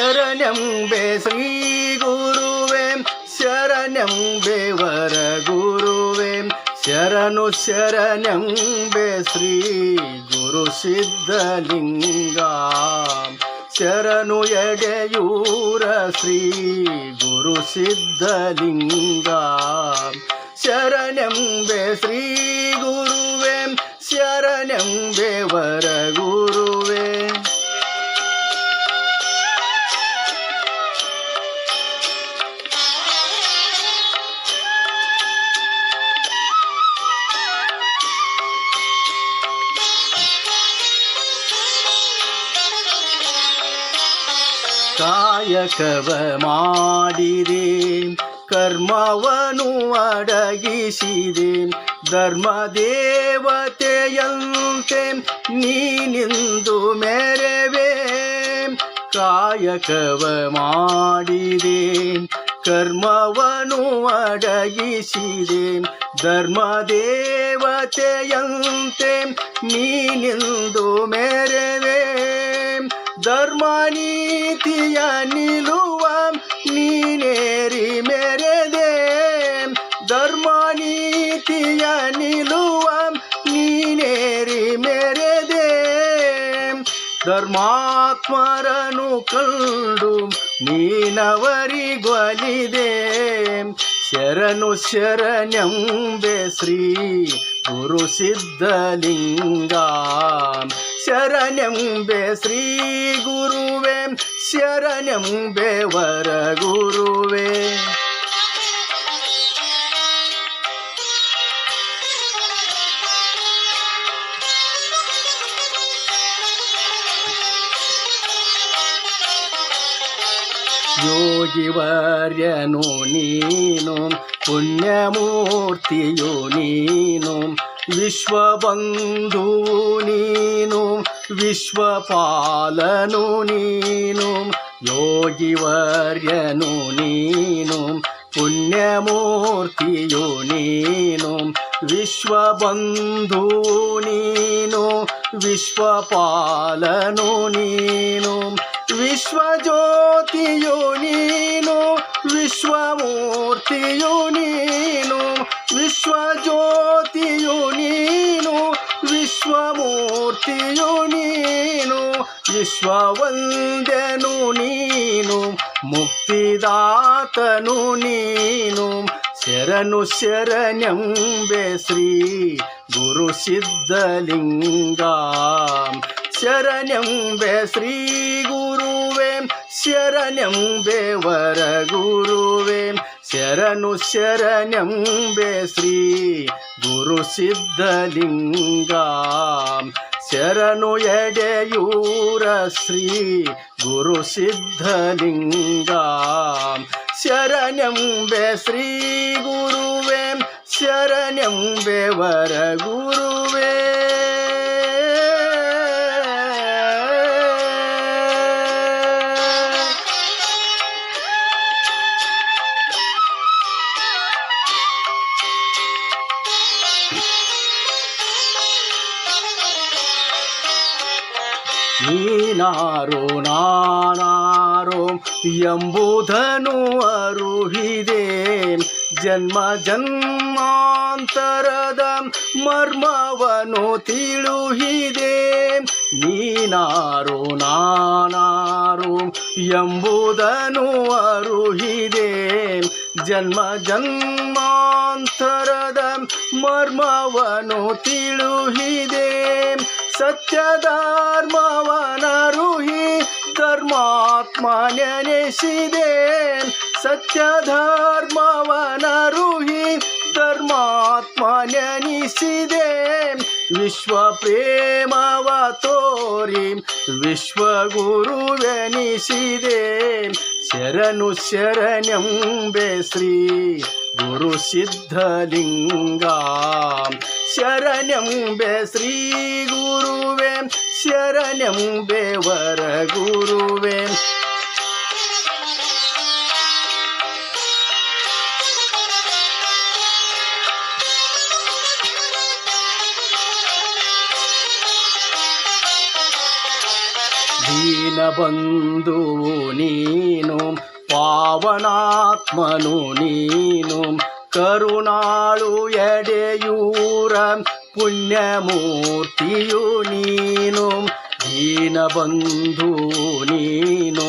ಶರಣೆಂಬೆ ಶ್ರೀ ಗುರುವೇ ಶರಣೆಂಬೆ ವರ ಗುರುವೇ ಶರಣು ಶರಣೆಂಬೆ ಶ್ರೀ ಗುರು ಸಿದ್ಧಲಿಂಗ ಶರಣು ಎಡೆಯೂರ ಶ್ರೀ ಗುರು ಸಿದ್ಧಲಿಂಗ ಶರಣೆಂಬೆ ಶ್ರೀ ಗುರುವೇ ಶರಣೆಂಬೆ ವರ ಗುರುವೇ ಕಾಯಕವ ಮಾಡಿದೆ ಕರ್ಮವನು ಅಡಗಿಸಿದೆ ಧರ್ಮ ದೇವತೆಯಂತೆ ನೀನಿಂದು ಮೆರೆವೆ ಕಾಯಕವ ಮಾಡಿದೆ ಕರ್ಮವನು ಅಡಗಿಸಿದೆ ಧರ್ಮ ದೇವತೆಯಂತೆ ನೀನಿಂದು ಮೆರೆವೆ ಧರ್ಮ ನೀತಿಯ ನಿಲುವ ನೀನೇರಿ ಮೆರೆದೆ ಧರ್ಮ ನೀತಿಯ ನಿಲುವ ನೀನೇರಿ ಮೆರೆದೆ ಧರ್ಮಾತ್ಮರನು ಕಂಡು ನೀನವರಿಗೊಲಿದೆ ಶರಣು ಶರಣೆಂಬೆ ಶ್ರೀ ಗುರು ಸಿದ್ಧಲಿಂಗ ಶರಣೆಂಬೆ ಶ್ರೀ ಗುರುವೇ ಶರಣೆಂಬೆ ವರ ಗುರುವೇ ಯೋಗಿವರ್ಯನು ನೀನು ಪುಣ್ಯಮೂರ್ತಿಯು ನೀನು ವಿಶ್ವಬಂಧು ನೀನು ವಿಶ್ವಪಾಲನು ನೀನು ಯೋಗಿವರ್ಯನು ನೀನು ಪುಣ್ಯಮೂರ್ತಿಯು ನೀನು ವಿಶ್ವಬಂಧು ನೀನು ವಿಶ್ವಪಾಲನು ನೀನು ವಿಶ್ವಜ್ಯೋತಿಯು ನೀನು ವಿಶ್ವಮೂರ್ತಿಯು ನೀನು ವಿಶ್ವಜ್ಯೋತಿಯು ನೀನು ವಿಶ್ವಮೂರ್ತಿಯು ನೀನು ವಿಶ್ವವಂದ್ಯನು ನೀನು ಮುಕ್ತಿದಾತನು ನೀನು ಶರಣು ಶರಣೆಂಬೆ ಶ್ರೀ ಗುರು ಸಿದ್ಧಲಿಂಗ ಶರಣೆಂಬೆ ಶ್ರೀ ಗುರುವೇ ಶರಣೆಂಬೆ ವರ ಗುರುವೇ ಶರಣು ಶರಣೆಂಬೆ ಶ್ರೀ ಗುರು ಸಿದ್ಧಲಿಂಗ ಶರಣು ಎಡೆಯೂರ ಶ್ರೀ ಗುರು ಸಿದ್ಧಲಿಂಗ ಶರಣೆಂಬೆ ಶ್ರೀ ಗುರುವೇ ಶರಣೆಂಬೆ ವರ ಗುರುವೇ ನೀನಾರು ನಾನಾರು ಎಂಬುದನ್ನು ಅರುಹಿದೆ ಜನ್ಮ ಜನ್ಮಾಂತರದ ಮರ್ಮವನು ತಿಳುಹಿದೆ ನೀನಾರು ನಾನಾರು ಎಂಬುದನ್ನು ಅರುಹಿದೆ ಜನ್ಮ ಜನ್ಮಾಂತರದ ಮರ್ಮವನು ತಿಳುಹಿದೆ ಸತ್ಯ ಧರ್ಮವನರುಹಿ ಧರ್ಮಾತ್ಮ ನೆನೆಸಿದೆ ಸತ್ಯ ಧರ್ಮವನರುಹಿ ಧರ್ಮಾತ್ಮ ನೆನೆಸಿದೆ ವಿಶ್ವ ಪ್ರೇಮವ ತೋರಿ ವಿಶ್ವಗುರುವೆನಿಸಿದೆ ಶರಣು ಶರಣೆಂಬೆ ಶ್ರೀ ಗುರು ಸಿದ್ಧಲಿಂಗ ಶರಣೆಂಬೆ ಶ್ರೀ ಗುರುವೇ ಶರಣೆಂಬೆ ವರ ಗುರುವೇ ದೀನಬಂಧುವು ನೀನು ಪಾವನಾತ್ಮನು ನೀನು ಕರುಣಾಳು ಎಡೆಯೂರ ಪುಣ್ಯಮೂರ್ತಿಯು ನೀನು ದೀನಬಂಧು ನೀನು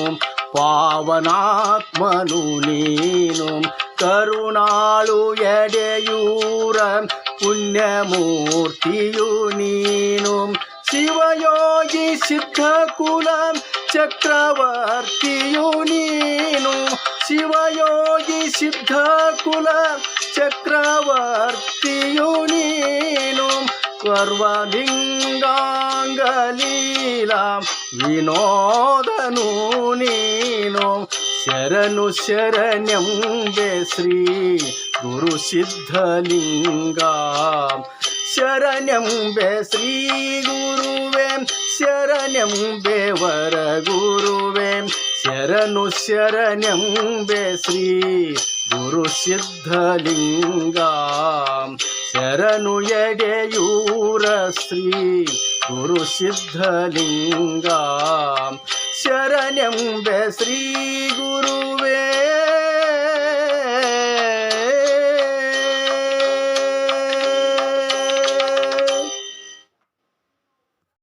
ಪಾವನಾತ್ಮನು ನೀನು ಕರುಣಾಳು ಎಡೆಯೂರ ಪುಣ್ಯಮೂರ್ತಿಯು ನೀನು ಶಿವಯೋಗಿ ಸಿದ್ಧಕುಲ ಚಕ್ರವರ್ತಿಯು ನೀನು ಶಿವಯೋಗಿ ಸಿದ್ಧಕುಲ ಚಕ್ರವರ್ತಿಯು ನೀನು ಸರ್ವಲಿಂಗಾಂಗಲೀಲಾ ವಿನೋದನು ನೀನು ಶರಣು ಶರಣ್ಯಂಬೆ ಶ್ರೀ ಗುರು ಸಿದ್ಧಲಿಂಗ ಶರಣ್ಯಂಬೆ ಶ್ರೀ ಗುರುವೇ ಶರಣ್ಯಂಬೆ ವರ ಗುರುವೇ ಶರಣು ಶರಣ್ಯಂಬೆ ಶ್ರೀ ಗುರು ಸಿದ್ಧಲಿಂಗ ಶರಣು ಎಡೆಯೂರ ಶ್ರೀ ಗುರು ಸಿದ್ಧಲಿಂಗ ಶರಣ್ಯಂಬೆ ಶ್ರೀ ಗುರುವೇ